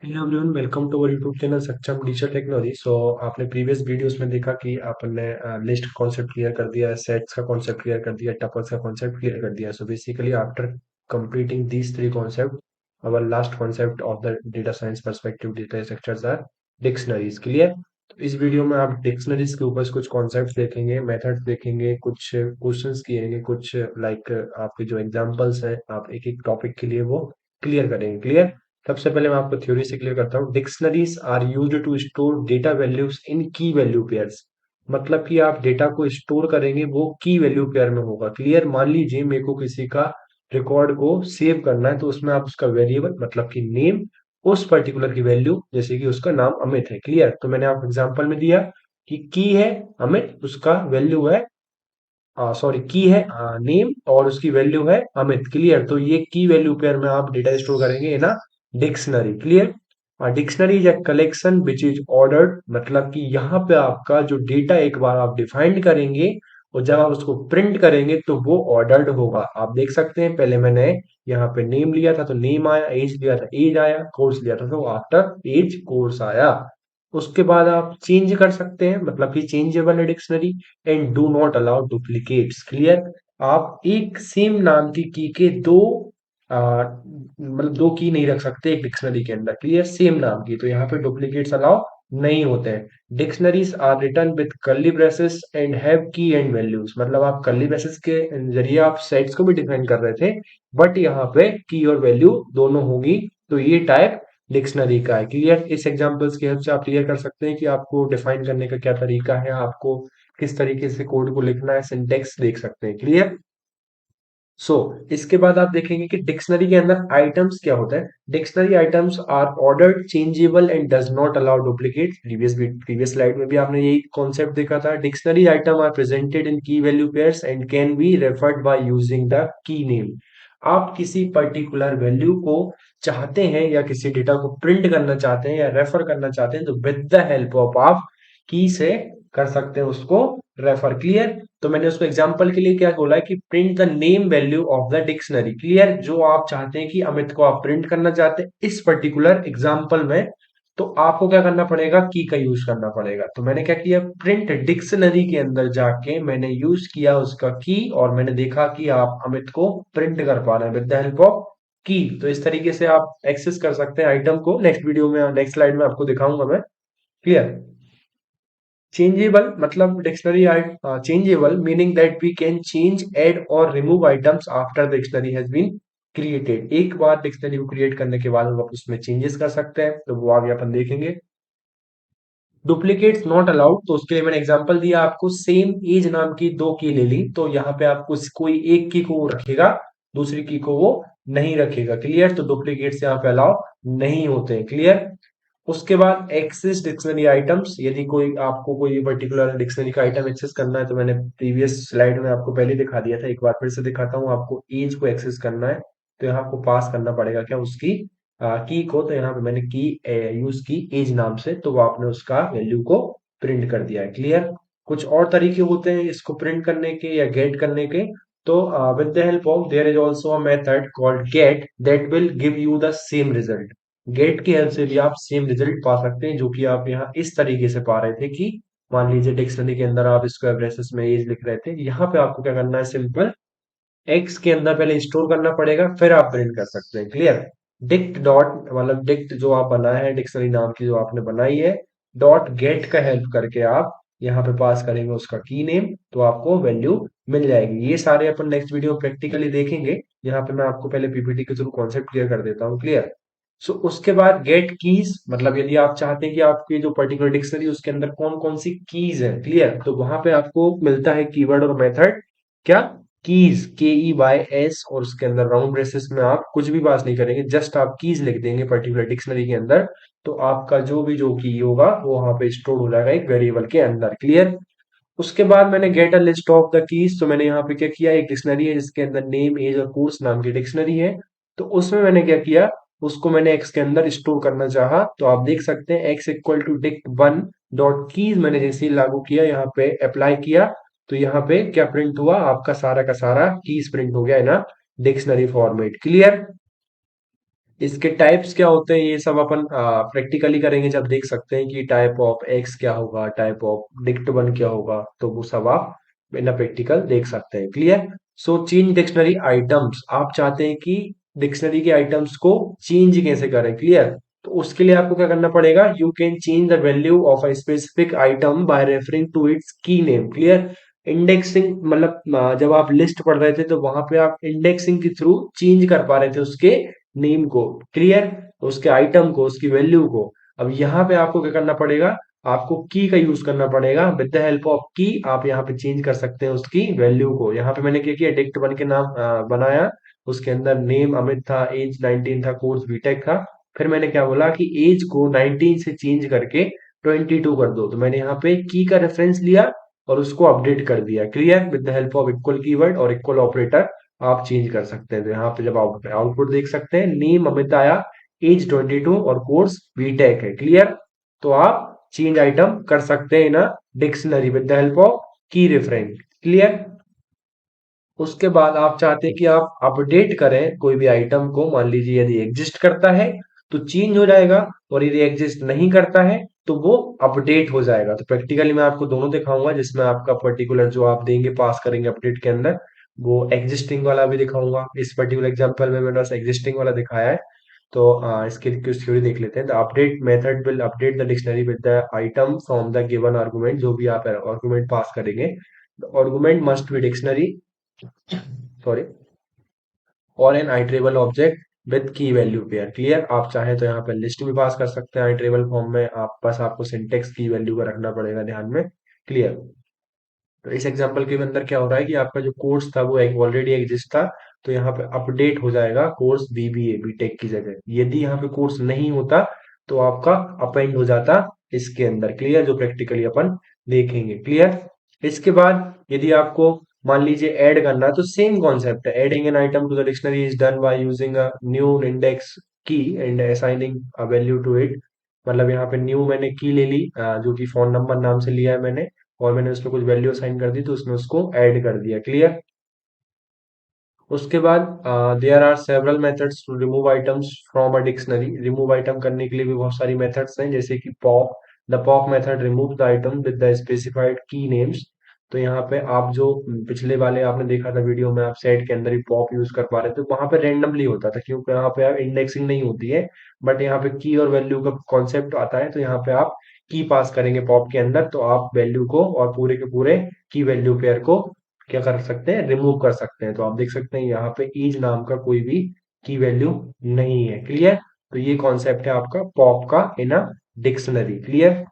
Hello everyone, welcome to our YouTube channel Saksham digital technology. So आपने previous videos में देखा कि आपने लिस्ट का कॉन्सेप्ट क्लियर कर दिया, सेट्स का कॉन्सेप्ट क्लियर कर दिया, टपल्स का कॉन्सेप्ट क्लियर कर दिया। So basically after completing these three concepts, our last concept of the data science perspective data structures are dictionaries. Clear? तो इस वीडियो में आप डिक्शनरीज के ऊपर कुछ कॉन्सेप्ट देखेंगे, मेथड्स देखेंगे, कुछ क्वेश्चंस किएंगे, कुछ लाइक आपके जो एग्जांपल्स हैं, आप एक एक टॉपिक के लिए वो क्लियर करेंगे। क्लियर? सबसे पहले मैं आपको थ्योरी से क्लियर करता हूँ। Dictionaries are used to store data values in key value pairs. मतलब कि आप डेटा को स्टोर करेंगे वो की वैल्यू पेयर में होगा। क्लियर? मान लीजिए मेरे को किसी का रिकॉर्ड को सेव करना है, तो उसमें आप उसका वेरिएबल मतलब कि नेम, उस पर्टिकुलर की वैल्यू, जैसे कि उसका नाम अमित है। क्लियर? तो मैंने आपको एग्जांपल में दिया कि की है अमित, उसका वैल्यू है सॉरी की है नेम, और उसकी वैल्यू है अमित। क्लियर? तो ये की वैल्यू पेयर में आप डेटा स्टोर करेंगे in dictionary. Clear? Dictionary is a collection which is ordered, मतलब कि यहाँ पे आपका जो डेटा एक बार आप डिफाइंड करेंगे और जब आप उसको प्रिंट करेंगे तो वो ऑर्डर्ड होगा। आप देख सकते हैं, पहले मैंने यहाँ पे नेम लिया था तो नेम आया, एज लिया था एज आया, कोर्स लिया था तो आफ्टर एज कोर्स आया। उसके बाद आप चेंज कर सकते हैं, मतलब कि चेंजेबल है dictionary. And do not allow duplicates. Clear? आप एक सेम नाम की के दो मतलब दो की नहीं रख सकते एक डिक्शनरी के अंदर। क्लियर? सेम नाम की, तो यहाँ पे डुप्लीकेट्स अलाउ नहीं होते हैं। Dictionaries are written with curly braces and have key and values, मतलब आप कर्ली ब्रेसेस के जरिए आप सेट्स को भी डिफाइन कर रहे थे, बट यहाँ पे की और वैल्यू दोनों होगी। तो ये टाइप डिक्शनरी का है। क्लियर? इस एग्जांपल्स की हेल्प से आप क्लियर कर सकते हैं कि आपको डिफाइन करने का क्या तरीका है, आपको किस तरीके से कोड को लिखना है, सिंटेक्स देख सकते हैं। क्लियर? इसके बाद आप देखेंगे कि डिक्शनरी के अंदर आइटम्स क्या होता है। Dictionary items are ordered, changeable and does not allow duplicate. Previous slide में भी आपने यही कॉन्सेप्ट देखा था। Dictionary item are presented in key value pairs and can be referred by using the key name. आप किसी पर्टिकुलर वैल्यू को चाहते हैं या किसी डेटा को प्रिंट करना चाहते हैं या रेफर करना चाहते हैं, तो विद द हेल्प ऑफ आप की से कर सकते हैं उसको रेफर। क्लियर? तो मैंने उसको एग्जांपल के लिए क्या बोला है कि print the name value of the dictionary. Clear? जो आप चाहते हैं कि अमित को आप प्रिंट करना चाहते हैं इस पर्टिकुलर एग्जांपल में, तो आपको क्या करना पड़ेगा, की का यूज करना पड़ेगा। तो मैंने क्या किया, प्रिंट डिक्शनरी के अंदर जाके मैंने यूज किया उसका की, और मैंने देखा कि आप अमित को प्रिंट कर पा रहे हैं विद द हेल्प ऑफ की। तो इस तरीके से आप एक्सेस कर सकते हैं आइटम को। नेक्स्ट वीडियो में, नेक्स्ट स्लाइड में आपको दिखाऊंगा मैं। क्लियर? चेंजेबल मतलब dictionary changeable meaning that we can change, add or remove items after dictionary has been created. एक बार डिक्शनरी को क्रिएट करने के बाद हम उसमें चेंजेस कर सकते हैं, तो वो आगे अपन देखेंगे। डुप्लीकेट्स नॉट अलाउड, तो उसके लिए मैंने एग्जांपल दिया आपको। सेम एज नाम की दो की ले ली, तो यहाँ पे आपको कोई एक की को वो रखेगा, दूसरी की को वो नहीं रखेगा। क्लियर? तो डुप्लीकेट्स यहाँ पे अलाउ नहीं होते हैं। क्लियर? उसके बाद एक्सेस डिक्शनरी आइटम्स, यदि कोई आपको कोई पर्टिकुलर डिक्शनरी का आइटम एक्सेस करना है, तो मैंने प्रीवियस स्लाइड में आपको पहले दिखा दिया था, एक बार फिर से दिखाता हूँ। आपको एज को एक्सेस करना है तो यहाँ आपको पास करना पड़ेगा क्या, उसकी की को। तो यहाँ पे मैंने की यूज की एज नाम से, तो वो आपने उसका वैल्यू को प्रिंट कर दिया है। क्लियर? कुछ और तरीके होते हैं इसको प्रिंट करने के या गेट करने के। तो with the help of there is also a method called get that will give you the same result. Get की हेल्प से भी आप सेम रिजल्ट पा सकते हैं, जो कि आप यहाँ इस तरीके से पा रहे थे कि मान लीजिए डिक्शनरी के अंदर आप स्क्वायर ब्रेसेस में एज लिख रहे थे, यहाँ पे आपको क्या करना है, सिंपल एक्स के अंदर पहले स्टोर करना पड़ेगा, फिर आप प्रिंट कर सकते हैं। क्लियर? डिक्ट डॉट मतलब डिक्ट जो आप बनाया है, डिक्शनरी नाम की जो आपने बनाई है, डॉट गेट का हेल्प करके आप यहाँ पे पास करेंगे उसका की नेम, तो आपको वैल्यू मिल जाएगी। ये सारे अपन नेक्स्ट वीडियो में प्रैक्टिकली देखेंगे। यहाँ पे मैं आपको पहले पीपीटी के थ्रू कॉन्सेप्ट क्लियर कर देता हूँ। क्लियर? उसके बाद गेट कीज, मतलब यदि आप चाहते हैं कि आपकी जो पर्टिकुलर डिक्शनरी उसके अंदर कौन कौन सी कीज है। क्लियर? तो वहां पे आपको मिलता है कीवर्ड और मेथड क्या, कीज, KEYS, और उसके अंदर राउंड ब्रेसेस में आप कुछ भी पास नहीं करेंगे, जस्ट आप कीज लिख देंगे पर्टिकुलर डिक्शनरी के अंदर, तो आपका जो भी जो की होगा वो वहां पे स्टोर हो जाएगा एक वेरिएबल के अंदर। क्लियर? उसके बाद मैंने get a list of the keys, तो मैंने यहाँ पे क्या किया, एक डिक्शनरी है जिसके अंदर नेम, एज और कोर्स नाम की डिक्शनरी है, तो उसमें मैंने क्या किया, उसको मैंने एक्स के अंदर स्टोर करना चाहा, तो आप देख सकते हैं x equal to dict one dot keys मैंने जैसे ही लागू किया, यहाँ पे अप्लाई किया, तो यहाँ पे क्या प्रिंट हुआ, आपका सारा का सारा कीज प्रिंट हो गया है ना डिक्शनरी फॉर्मेट। क्लियर? इसके टाइप्स क्या होते हैं ये सब अपन प्रैक्टिकली करेंगे जब देख सकते हैं कि टाइप ऑफ एक्स क्या होगा, टाइप ऑफ डिक्ट वन क्या होगा, तो वो सब आप बिना प्रैक्टिकल देख सकते हैं। Clear. So change dictionary items, आप चाहते हैं कि डिक्शनरी के आइटम्स को चेंज कैसे करें। क्लियर। तो उसके लिए आपको क्या करना पड़ेगा, you can change the value of a specific item by referring to its key name. Clear. Indexing मतलब जब आप लिस्ट पढ़ रहे थे तो वहां पे आप इंडेक्सिंग के थ्रू चेंज कर पा रहे थे उसके नेम को। क्लियर। उसके आइटम को, उसकी वैल्यू को। अब यहाँ पे आपको क्या करना पड़ेगा, आपको की का यूज करना पड़ेगा। विद द हेल्प ऑफ की आप यहाँ पे चेंज कर सकते हैं उसकी वैल्यू को। यहाँ पे मैंने क्या किया, डिक्ट वन के नाम बनाया, उसके अंदर नेम अमित था, एज 19 था, कोर्स बीटेक था। फिर मैंने क्या बोला कि एज को 19 से चेंज करके 22 कर दो। तो मैंने यहाँ पे की का रेफरेंस लिया और उसको अपडेट कर दिया। Clear. With the help of equal keyword और इक्वल ऑपरेटर आप चेंज कर सकते हैं। तो यहाँ पे जब आप आउटपुट देख सकते हैं, नेम अमित आया, एज 22 और कोर्स बीटेक है। क्लियर। तो आप चेंज आइटम कर सकते हैं ना dictionary with the help of की रेफरेंस। क्लियर। उसके बाद आप चाहते हैं कि आप अपडेट करें कोई भी आइटम को, मान लीजिए यदि एग्जिस्ट करता है तो चेंज हो जाएगा, और यदि एग्जिस्ट नहीं करता है तो वो अपडेट हो जाएगा। तो प्रैक्टिकली मैं आपको दोनों दिखाऊंगा, जिसमें आपका पर्टिकुलर जो आप देंगे पास करेंगे अपडेट के अंदर, वो एग्जिस्टिंग वाला भी दिखाऊंगा। इस पर्टिकुलर एग्जांपल में मैंने बस एग्जिस्टिंग वाला दिखाया है। तो इसके कुछ थ्योरी देख लेते हैं। The update method will update the dictionary with the item from the given argument. जो भी आप आर्गुमेंट पास करेंगे, argument must be dictionary, sorry, और एन आइट्रेबल ऑब्जेक्ट विद की वैल्यू पेयर। क्लियर। आप चाहे तो यहाँ पे लिस्ट भी पास कर सकते हैं आइट्रेबल फॉर्म में, आप बस आपको सिंटेक्स की वैल्यू का रखना पड़ेगा ध्यान में। क्लियर। तो इस एग्जांपल के अंदर क्या हो रहा है कि आपका जो कोर्स था वो एक ऑलरेडी एग्जिस्ट था, तो यहाँ पे अपडेट हो जाएगा कोर्स बीबीए बीटेक की जगह। यदि यहाँ पे कोर्स नहीं होता तो आपका अपेंड हो जाता इसके अंदर। क्लियर। जो प्रैक्टिकली अपन देखेंगे। क्लियर। इसके बाद यदि आपको मान लीजिए ऐड करना है तो सेम कॉन्सेप्ट है। Adding an item to the dictionary is done by using a new index key and assigning a value to it. मतलब यहाँ पे न्यू मैंने की ले ली, जो कि फोन नंबर नाम से लिया है मैंने, और मैंने उसमें कुछ वैल्यू असाइन कर दी तो उसमें उसको ऐड कर दिया। क्लियर। उसके बाद there are several methods to remove items from a dictionary. Remove item करने के लिए भी बहुत सारी मेथड्स हैं, जैसे कि pop. The pop method remove the item with the specified की नेम्स। तो यहाँ पे आप जो पिछले वाले आपने देखा था वीडियो में, आप सेट के अंदर ही पॉप यूज कर पा रहे थे, वहां पे रेंडमली होता था क्योंकि यहाँ पे आप इंडेक्सिंग नहीं होती है। बट यहाँ पे की और वैल्यू का कॉन्सेप्ट आता है, तो यहाँ पे आप की पास करेंगे पॉप के अंदर, तो आप वैल्यू को और पूरे के पूरे की वैल्यू पेयर को क्या कर सकते हैं, रिमूव कर सकते हैं। तो आप देख सकते हैं यहाँ पे ईज नाम का कोई भी की वैल्यू नहीं है। क्लियर। तो ये कॉन्सेप्ट है आपका पॉप का इन अ डिक्शनरी। क्लियर।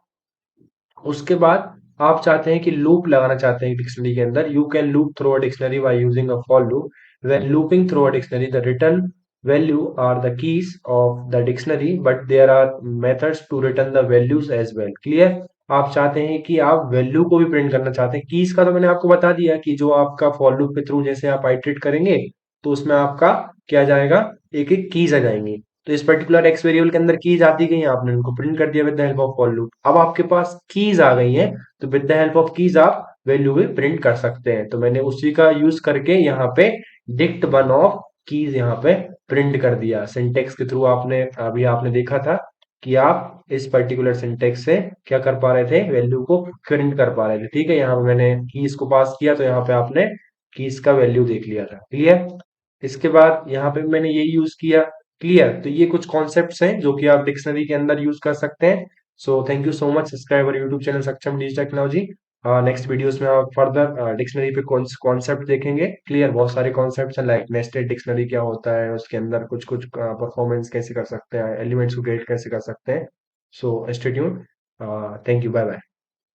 उसके बाद आप चाहते हैं कि लूप लगाना चाहते हैं डिक्शनरी के अंदर, you can loop through a dictionary by using a for loop. When looping through a dictionary the return value are the keys of the dictionary but there are methods to return the values as well. Clear. आप चाहते हैं कि आप value को भी print करना चाहते हैं। कीज का तो मैंने आपको बता दिया कि जो आपका फॉर लूप के थ्रू जैसे आप आइटरेट करेंगे तो उसमें आपका क्या जाएगा, एक एक कीज आ जाएंगी। तो इस पर्टिकुलर एक्स वेरिएबल के अंदर कीज आती गई, आपने उनको प्रिंट कर दिया with the help of for loop. अब आपके पास कीज आ गई हैं, तो with the help of keys आप वैल्यू भी प्रिंट कर सकते हैं। तो मैंने उसी का यूज करके यहाँ पे डिक्ट वन ऑफ कीज यहाँ पे प्रिंट कर दिया सिंटेक्स के थ्रू। आपने अभी आपने देखा था कि आप इस पर्टिकुलर सिंटेक्स से क्या कर पा रहे थे, वैल्यू को प्रिंट कर पा रहे थे। ठीक है। यहाँ पे मैंने कीज को पास किया तो यहाँ पे आपने कीज का वैल्यू देख लिया था। क्लियर। इसके बाद यहाँ पे मैंने ये यूज किया। क्लियर। तो ये कुछ कॉन्सेप्ट्स हैं जो कि आप डिक्शनरी के अंदर यूज कर सकते हैं। So thank you so much. Subscribe our YouTube channel Saksham digital technology. Next videos में आप फर्दर डिक्शनरी पे कॉन्सेप्ट देखेंगे। क्लियर। बहुत सारे कॉन्सेप्ट्स हैं, लाइक नेस्टेड डिक्शनरी क्या होता है, उसके अंदर कुछ कुछ परफॉर्मेंस कैसे कर सकते हैं, एलिमेंट्स को क्रिएट कैसे कर सकते हैं। So stay tuned. Thank you. Bye bye.